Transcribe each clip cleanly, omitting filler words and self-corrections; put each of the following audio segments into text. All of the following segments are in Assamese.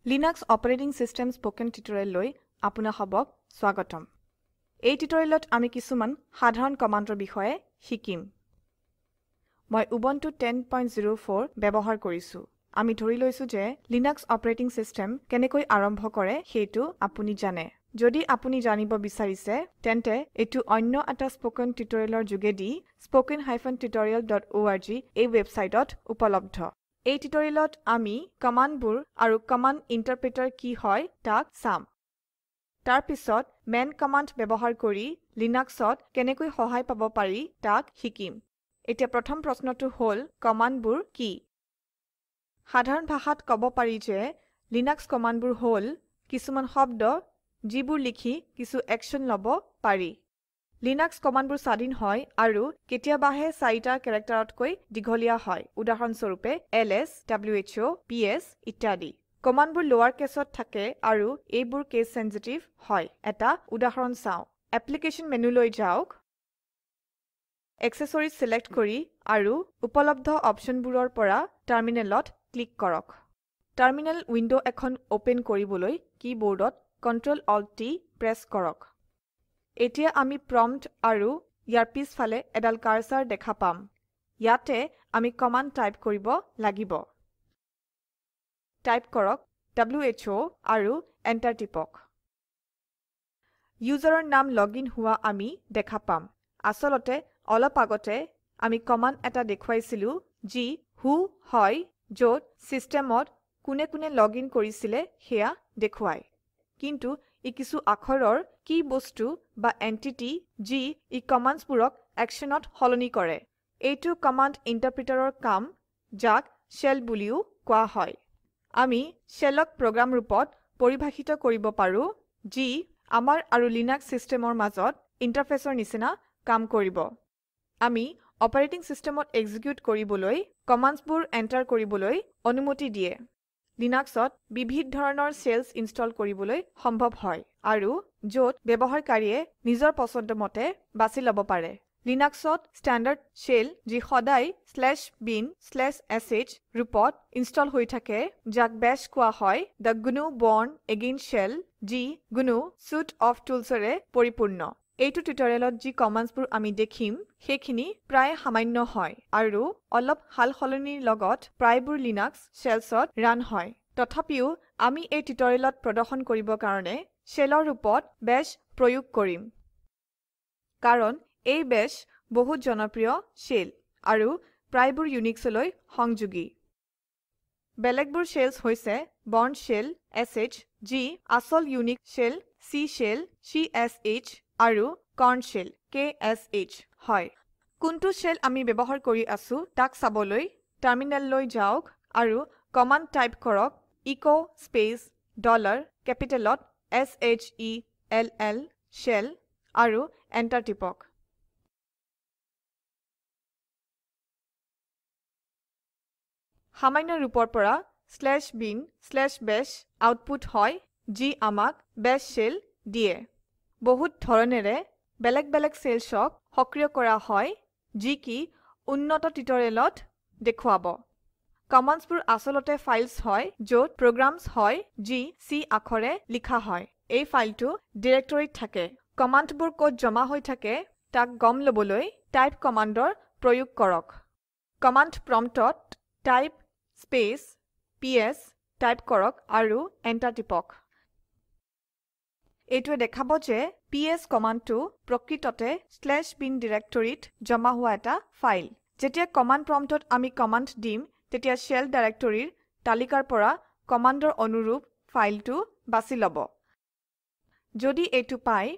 লিনাক্স অপাৰেটিং সিস্টেম স্পোকেন টিউটোৰিয়েললৈ আপোনাক সবক স্বাগতম। এই টিউটোৰিয়েলত আমি কিছুমান সাধাৰণ কমাণ্ডৰ বিষয়ে শিকিম। মই উবুন্টু 10.04 ব্যৱহাৰ কৰিছো। আমি ধৰি লৈছো যে লিনাক্স অপাৰেটিং সিস্টেম কেনেকৈ আৰম্ভ কৰে সেইটো আপুনি জানে। যদি আপুনি জানিব বিচাৰিছে তেন্তে এটো অন্য এটা স্পোকেন টিউটোৰিয়েলৰ যোগেদি spoken-tutorial.org এই ৱেবছাইটত উপলব্ধ। এই টিউটোৰিয়েলত আমি কমাণ্ডবোৰ আৰু কমাণ্ড ইন্টাৰপ্ৰিটাৰ কি হয় তাক চাম। তাৰ পিছত মান কমাণ্ড ব্যৱহাৰ কৰি লিনাক্সত কেনেকৈ সহায় পাব পাৰি তাক শিকিম। এতিয়া প্ৰথম প্ৰশ্নটো হ'ল কমাণ্ডবোৰ কি? সাধাৰণ ভাষাত ক'ব পাৰি যে লিনাক্স কমাণ্ডবোৰ হ'ল কিছুমান শব্দ যিবোৰ লিখি কিছু একশন ল'ব পাৰি। লিনাক্স কমাণ্ডবোৰ স্বাধীন হয় আৰু কেতিয়াবাহে 4টা কেৰেক্টাৰতকৈ দীঘলীয়া হয়। উদাহৰণস্বৰূপে ls, who, ps ইত্যাদি। কমাণ্ডবোৰ লোৱাৰ কেছত থাকে আৰু এইবোৰ কেছ সেনচিটিভ হয়। এটা উদাহৰণ চাওঁ। এপ্লিকেশ্যন মেনুলৈ যাওক। এক্সেসৰিজ সিলেক্ট কৰি আৰু উপলব্ধ অপশনবোৰৰ পৰা টাৰ্মিনেলত ক্লিক কৰক। টাৰ্মিনেল উইন্ডো এখন ওপেন কৰিবলৈ কিবৰ্ডত Ctrl-Alt-T প্ৰেছ কৰক। এতিয়া আমি প্ৰম্পট আৰু ইয়াৰ পিছফালে এডাল কাৰ্সাৰ দেখা পাম। ইয়াতে আমি কমাণ্ড টাইপ কৰিব লাগিব। টাইপ কৰক who আৰু এন্টাৰ টিপক। ইউজাৰৰ নাম লগইন হোৱা আমি দেখা পাম। আসলতে অলপ আগতে আমি কমাণ্ড এটা দেখুৱাইছিলো যি who হয় য'ত সিস্টেমত কোনে কোনে লগইন কৰিছিলে সেয়া দেখুৱায়। কিন্তু ই কিছু আখৰৰ কি বস্তু বা এন্টিটি যি ই কমাণ্ডছবোৰক একশনত সলনি কৰে। এইটো কমাণ্ড ইন্টাৰপ্ৰিটাৰৰ কাম যাক শেল বুলিও কোৱা হয়। আমি শেলক প্ৰগ্ৰাম ৰূপত পৰিভাষিত কৰিব পাৰো যি আমাৰ আৰু লিনাক্স সিস্টেমৰ মাজত ইন্টাৰফেসৰ নিচিনা কাম কৰিব। আমি অপাৰেটিং সিস্টেমত এক্সিকিউট কৰিবলৈ কমাণ্ডছবোৰ এন্টাৰ কৰিবলৈ অনুমতি দিয়ে। লিনাক্সত বিবিধ ধৰণৰ শেলছ ইনষ্টল কৰিবলৈ সম্ভৱ হয় আৰু য'ত ব্যৱহাৰকাৰীয়ে নিজৰ পছন্দ মতে বাছি ল'ব পাৰে। লিনাক্সত স্ট্যান্ডাৰ্ড শেল যি সদায় /bin/sh ৰূপত ইনষ্টল হৈ থাকে যাক বেশ কোৱা হয়। The GNU Bourne Again Shell যি GNU Suite of Toolsৰে পৰিপূৰ্ণ। এইটো টিউটোৰিয়েলত যি কমাণ্ডছবোৰ আমি দেখিম সেইখিনি প্ৰায় সামান্য হয় আৰু অলপ সালসলনিৰ লগত প্ৰায়বোৰ লিনাক্স শেলছত ৰান হয়। তথাপিও আমি এই টিউটোৰিয়েলত প্ৰদৰ্শন কৰিবৰ কাৰণে শেলৰ ৰূপত বেশ প্ৰয়োগ কৰিম। কাৰণ এই বেশ বহুত জনপ্ৰিয় শেল আৰু প্ৰায়বোৰ ইউনিক্সলৈ সংযোগী। বেলেগবোৰ শেলছ হৈছে Bourne Shell, sh যি আসল Unix shell, C Shell, CSH আৰু Korn Shell, KSH হয়। কোনটো শেল আমি ব্যৱহাৰ কৰি আছো তাক চাবলৈ টাৰ্মিনেললৈ যাওক আৰু কমাণ্ড টাইপ কৰক echo space dollar কেপিটেলত SHELL shell আৰু এন্টাৰ টিপক। সামান্য ৰূপৰ পৰা /bin/bash আউটপুট হয় যি আমাক bash shell দিয়ে। বহুত ধৰণেৰে বেলেগ বেলেগ শেলছক সক্ৰিয় কৰা হয় যি কি উন্নত টিউটোৰিয়েলত দেখুৱাব। কমাণ্ডছবোৰ আসলতে ফাইলছ হয় য'ত প্ৰগ্ৰামছ হয় যি C আখৰে লিখা হয়। এই ফাইলটো ডিৰেক্টৰীত থাকে। কমাণ্ডবোৰ ক'ত জমা হৈ থাকে তাক গম লবলৈ টাইপ কমাণ্ডৰ প্ৰয়োগ কৰক। কমাণ্ড প্ৰম্পটত টাইপ স্পেচ ps টাইপ কৰক আৰু এন্টাৰ টিপক। এইটোৱে দেখাব যে ps কমাণ্ডটো প্ৰকৃততে /bin ডিৰেক্টৰীত জমা হোৱা এটা ফাইল। যেতিয়া কমাণ্ড প্ৰম্পটত আমি কমাণ্ড দিম তেতিয়া শেল ডাইৰেক্টৰীৰ তালিকাৰ পৰা কমাণ্ডৰ অনুৰূপ ফাইলটো বাছি ল'ব। যদি এইটো পায়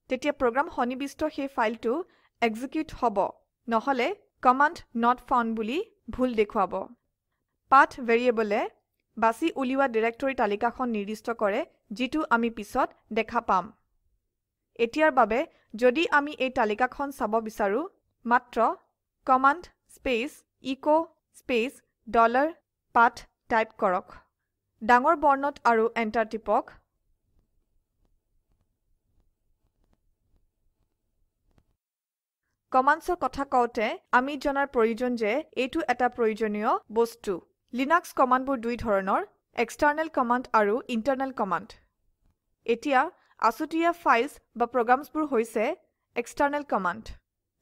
তেতিয়া প্ৰগ্ৰাম সন্নিবিষ্ট সেই ফাইলটো এক্সিকিউট হ'ব, নহলে কমাণ্ড not found বুলি ভুল দেখুৱাব। পাথ ভেৰিয়েবলে বাছি উলিওৱা ডিৰেক্টৰী তালিকাখন নিৰ্দিষ্ট কৰে যিটো আমি পিছত দেখা পাম। এতিয়াৰ বাবে যদি আমি এই তালিকাখন চাব বিচাৰো মাত্ৰ command space echo space $path type কৰক। ডাঙৰ বৰ্ণত আৰু এন্টাৰ টিপক। কমাণ্ডছৰ কথা কওঁতে আমি জনাৰ প্ৰয়োজন যে এইটো এটা প্ৰয়োজনীয় বস্তু। লিনাক্স কমাণ্ডবোৰ দুই ধৰণৰ external command আৰু internal command এতিয়া আসুতীয়া ফাইলছ বা প্ৰগ্ৰামছবোৰ হৈছে external command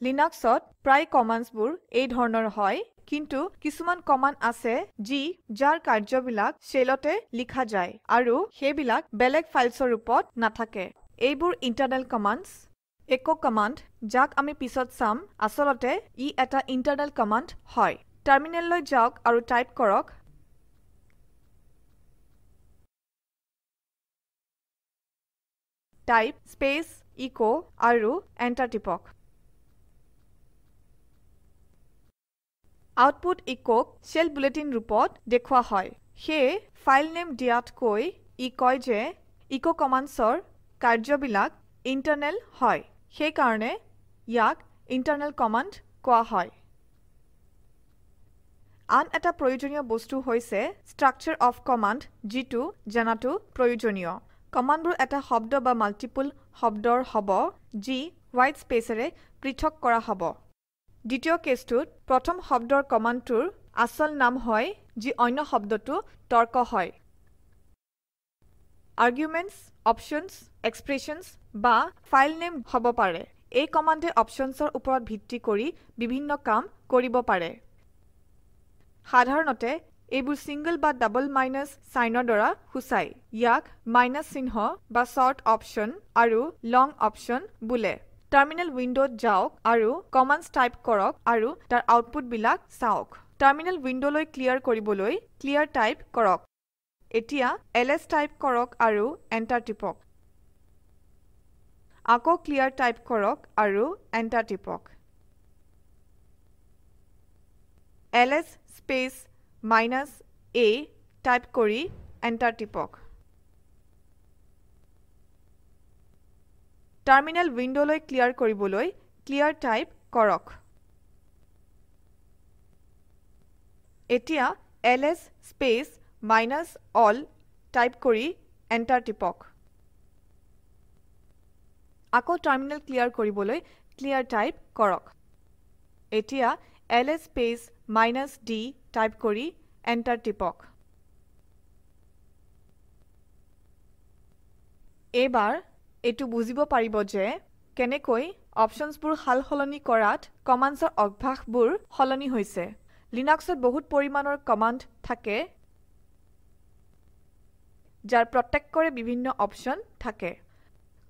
লিনাক্সত প্ৰায় কমাণ্ডছবোৰ এই ধৰণৰ হয় কিন্তু কিছুমান কমাণ্ড আছে যি যাৰ কাৰ্যবিলাক শেলতে লিখা যায় আৰু সেইবিলাক বেলেগ ফাইলছৰ ৰূপত নাথাকে এইবোৰ ইণ্টাৰনেল কমাণ্ডছ echo command যাক আমি পিছত চাম আসলতে ই এটা ইণ্টাৰনেল কমাণ্ড হয় টাৰ্মিনেললৈ যাওক আৰু টাইপ কৰক টাইপ স্পেস echo আৰু এন্টাৰ টিপক আউটপুট ইকক শেল বুলেটিন ৰূপত দেখুৱা হয় হে ফাইল নেম দিয়াতকৈ ই কয় যে ইকো কমাণ্ডছৰ কাৰ্যবিলাক ইণ্টাৰনেল হয় সেই কাৰণে ইয়াক ইণ্টাৰনেল কমাণ্ড কোৱা হয় আন এটা প্ৰয়োজনীয় বস্তু হৈছে ষ্ট্ৰাকচাৰ অফ কমাণ্ড যিটো জানাটো প্ৰয়োজনীয় কমাণ্ডবোৰ এটা শব্দ বা মাল্টিপল শব্দৰ হ'ব যি হোৱাইট স্পেচেৰে পৃথক কৰা হ'ব দ্বিতীয় কেছটোত প্ৰথম শব্দৰ কমাণ্ডটোৰ আসল নাম হয় যি অন্য শব্দটো তৰ্ক হয় আৰ্গুমেণ্টছ অপশ্যনছ এক্সপ্ৰেছনছ বা ফাইল নেম হ'ব পাৰে এই কমাণ্ডে অপশ্যনছৰ ওপৰত ভিত্তি কৰি বিভিন্ন কাম কৰিব পাৰে সাধাৰণতে এইবোৰ সিঙ্গল বা ডাবল মাইনাছ সাইনৰ দ্বাৰা সূচায় ইয়াক মাইনাছ চিহ্ন বা শৰ্ট অপশ্যন আৰু লং অপশ্যন বোলে টাৰ্মিনেল উইন্ডোত যাওক আৰু কমাণ্ডছ টাইপ কৰক আৰু তাৰ আউটপুট বিলাক চাওক টাৰ্মিনেল উইন্ডোলৈ ক্লিয়াৰ কৰিবলৈ ক্লিয়াৰ টাইপ কৰক এতিয়া ls টাইপ কৰক আৰু এন্টাৰ টিপক আকৌ ক্লিয়াৰ টাইপ কৰক আৰু এন্টাৰ টিপক ls space minus a type কৰি এন্টাৰ টিপক টাৰ্মিনেল উইন্ডোলৈ ক্লিয়াৰ কৰিবলৈ ক্লিয়াৰ টাইপ কৰক এতিয়া ls space minus all type কৰি এন্টাৰ টিপক আকৌ টাৰ্মিনেল ক্লিয়াৰ কৰিবলৈ ক্লিয়াৰ টাইপ কৰক এতিয়া ls space minus d type কৰি এন্টাৰ টিপক এবাৰ এটো বুজিব পাৰিব যে কেনেকৈ অপশ্যনছবোৰ সালসলনি কৰাত কমাণ্ডছৰ অভ্যাসবোৰ সলনি হৈছে লিনাক্সত বহুত পৰিমাণৰ কমাণ্ড থাকে যাৰ প্ৰত্যেকৰে বিভিন্ন অপশ্যন থাকে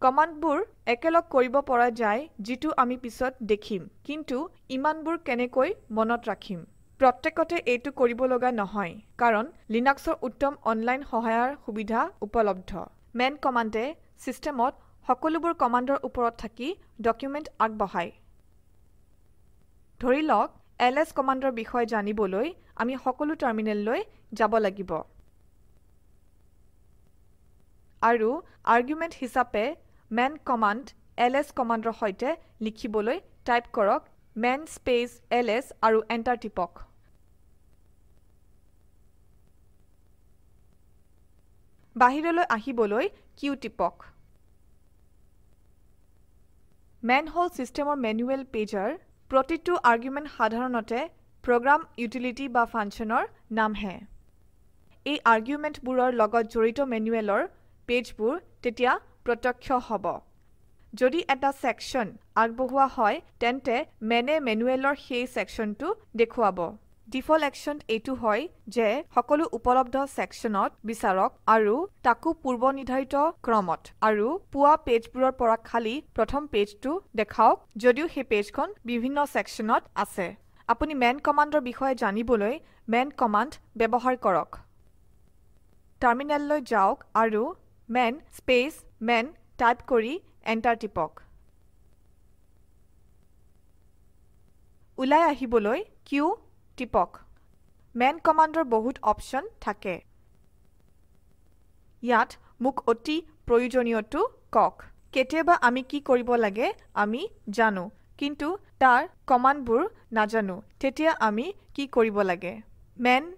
কমাণ্ডবোৰ একেলগ কৰিব পৰা যায় যিটো আমি পিছত দেখিম কিন্তু ইমানবোৰ কেনেকৈ মনত ৰাখিম প্ৰত্যেকতে এইটো কৰিব লগা নহয় কাৰণ লিনাক্সৰ উত্তম অনলাইন সহায়ৰ সুবিধা উপলব্ধ মেন কমাণ্ডে সিস্টেমত সকলোবোৰ কমাণ্ডৰ ওপৰত থাকি ডকুমেন্ট আগবঢ়ায় ধৰি লওক ls কমাণ্ডৰ বিষয়ে জানিবলৈ আমি সকলো টাৰ্মিনেললৈ যাব লাগিব আৰু আৰ্গুমেন্ট হিচাপে man কমাণ্ড ls কমাণ্ডৰ সৈতে লিখিবলৈ টাইপ কৰক man স্পেস ls আৰু এন্টাৰ টিপক বাহিৰলৈ আহিবলৈ q টিপক man হল সিস্টেমৰ মেনুৱেল পেজাৰ প্ৰতিটো আৰ্গুমেন্ট সাধাৰণতে প্ৰগ্ৰাম ইউটিলিটি বা ফাংচনৰ নাম হে এই আৰ্গুমেন্টবোৰৰ লগত জড়িত মেনুৱেলৰ পেজবোৰ তেতিয়া প্ৰত্যক্ষ হ'ব যদি এটা সেকশন আগবঢ়োৱা হয় তেন্তে মেনে মেনুৱেলৰ সেই সেকশনটো দেখুৱাব ডিফল্ট একশন এইটো হয় যে সকলো উপলব্ধ সেকশনত বিচাৰক আৰু তাকো পূৰ্বনিৰ্ধাৰিত ক্ৰমত আৰু পুৱা পেজবোৰৰ পৰা খালি প্ৰথম পেজটো দেখাওক যদিও সেই পেজখন বিভিন্ন সেকশনত আছে আপুনি man কমাণ্ডৰ বিষয়ে জানিবলৈ man কমাণ্ড ব্যৱহাৰ কৰক টাৰ্মিনেললৈ যাওক আৰু man স্পেস man টাইপ কৰি এন্টাৰ টিপক ওলাই আহিবলৈ q টিপক man কমাণ্ডৰ বহুত অপশ্যন থাকে ইয়াত মোক অতি প্ৰয়োজনীয়টো কক কেতিয়াবা আমি কি কৰিব লাগে আমি জানো কিন্তু তাৰ কমাণ্ডবোৰ নাজানো তেতিয়া আমি কি কৰিব লাগে man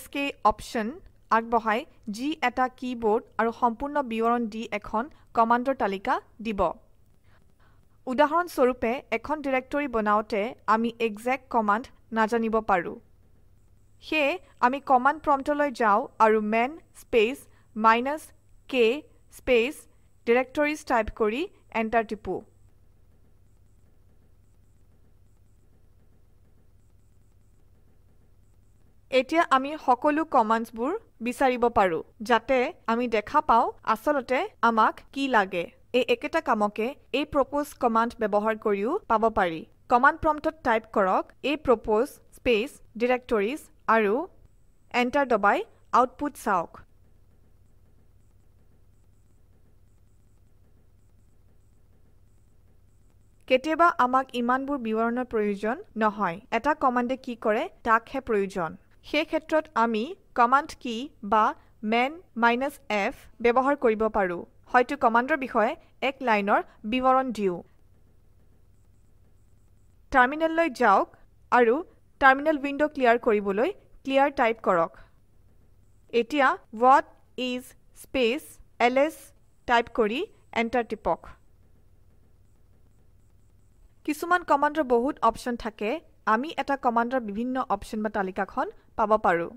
-k অপশ্যন আগবঢ়াই যি এটা কিবোৰ্ড আৰু সম্পূৰ্ণ বিৱৰণ দি এখন কমাণ্ডৰ তালিকা দিব উদাহৰণ স্বৰূপে এখন ডিৰেক্টৰী বনাওতে আমি exec কমাণ্ড নাজানিব পাৰো সেয়ে আমি কমান্ড প্ৰম্পটলৈ যাও আৰু man space -k space directories type কৰি এন্টাৰ টিপো এতিয়া আমি সকলো কমান্ডসবোৰ বিচাৰিব পাৰো যাতে আমি দেখা পাও আসলতে আমাক কি লাগে এই একেটা কামকে এই propose কমান্ড ব্যৱহাৰ কৰিও পাব পাৰি কমান্ড প্ৰম্পটত টাইপ কৰক এই propose স্পেস directories আৰু এন্টাৰ দবাই আউটপুট চাওক কেতিয়াবা আমাক ইমানবোৰ বিৱৰণৰ প্ৰয়োজন নহয় এটা কমান্ডে কি কৰে তাকহে প্ৰয়োজন সেই ক্ষেত্ৰত আমি কমান্ড কি বা man -f ব্যৱহাৰ কৰিব পাৰো হয়তো কমান্ডৰ বিষয়ে এক লাইনৰ বিৱৰণ দিও টাৰ্মিনেললৈ যাওক আৰু টাৰ্মিনেল উইন্ডো ক্লিয়াৰ কৰিবলৈ ক্লিয়াৰ টাইপ কৰক এতিয়া what is space ls type কৰি এন্টাৰ টিপক কিছুমান কমান্ডৰ বহুত অপশন থাকে আমি এটা কমান্ডৰ বিভিন্ন অপশন বা তালিকাখন পাব পাৰো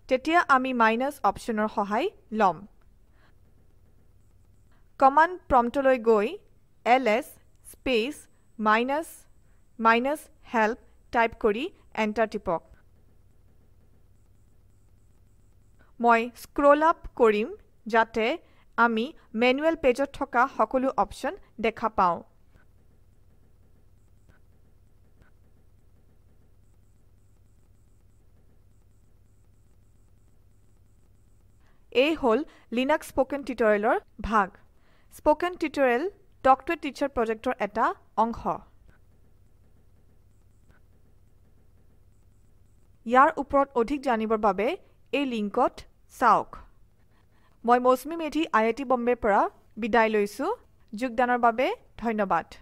তেতিয়া আমি মাইনাস অপশনৰ সহায় লম কমান্ড প্ৰম্পটলৈ গৈ ls স্পেস -help টাইপ কৰি এন্টাৰ টিপক মই স্ক্ৰল আপ কৰিম যাতে আমি ম্যানুৱেল পেজত থকা সকলো অপশন দেখা পাও এই হল লিনাক্স স্পোকেন টিউটোৰিয়েলৰ ভাগ spoken tutorial talk to teacher প্ৰজেক্টৰ এটা অংশ ইয়াৰ ওপৰত অধিক জানিবৰ বাবে এই লিংকত চাওক মই মৌচুমী মেধি আইআইটি বম্বেৰ পৰা বিদায় লৈছো যোগদানৰ বাবে ধন্যবাদ